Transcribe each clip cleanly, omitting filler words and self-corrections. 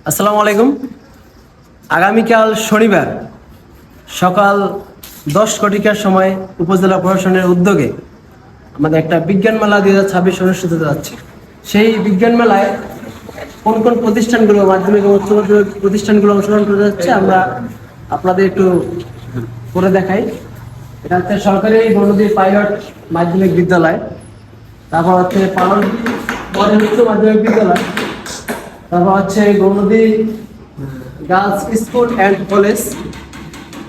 আসসালামু আলাইকুম। আগামীকাল শনিবার সকাল 10 ঘটিকার সময় উপজেলা প্রশাসনের উদ্যোগে আমাদের একটা বিজ্ঞান মেলা 2026 অনুষ্ঠিত হতে যাচ্ছে। সেই বিজ্ঞান মেলায় কোন কোন প্রতিষ্ঠানগুলো, মাধ্যমিক এবং উচ্চ মাধ্যমিক প্রতিষ্ঠানগুলো অংশগ্রহণ করতে যাচ্ছে আমরা আপনাদের একটু করে দেখাই। এটা হচ্ছে সরকারি বনদী পাইলট মাধ্যমিক বিদ্যালয়, তারপর হচ্ছে পালন উচ্চ মাধ্যমিক বিদ্যালয়, তারপর হচ্ছে গৌনদী গার্লস স্কুল অ্যান্ড কলেজ,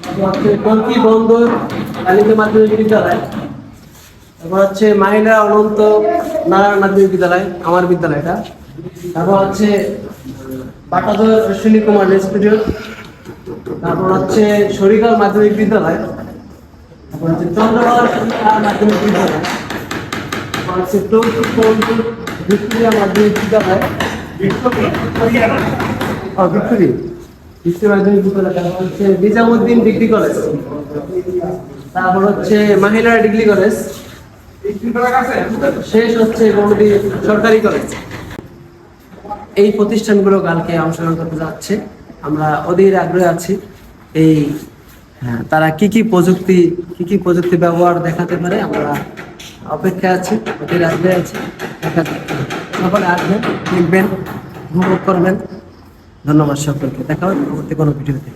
তারপর হচ্ছে টঙ্কি বন্দর বালিকা মাধ্যমিক বিদ্যালয়, তারপর হচ্ছে মাহিলা অনন্ত নারায়ণ মাধ্যমিক বিদ্যালয়, আমার বিদ্যালয়টা, তারপর হচ্ছে বাটাদর অশ্বিনী কুমার ইনস্টিটিউট, তারপর হচ্ছে শরীকাল মাধ্যমিক বিদ্যালয়, তারপর হচ্ছে চন্দ্রবাল মাধ্যমিক বিদ্যালয়, তারপর হচ্ছে ভিক্টোরিয়া মাধ্যমিক বিদ্যালয়, ভিক্টোরিয়া মাধ্যমিক বিদ্যালয়, তারপর হচ্ছে নিজামুদ্দিন ডিগ্রি কলেজ, তারপর হচ্ছে মহিলা ডিগ্রি কলেজ, শেষ হচ্ছে গৌনদী সরকারি কলেজ। এই প্রতিষ্ঠানগুলো কালকে অংশগ্রহণ করতে যাচ্ছে। আমরা ওদের আগ্রহে আছি এই তারা কি কি প্রযুক্তি ব্যবহার দেখাতে পারে, আমরা অপেক্ষা আছি, ওদের আগ্রহে আছি। সকলে আসবেন, দেখবেন, উপভোগ করবেন। ধন্যবাদ সকলকে। দেখা হবে পরবর্তী কোনো ভিডিওতে।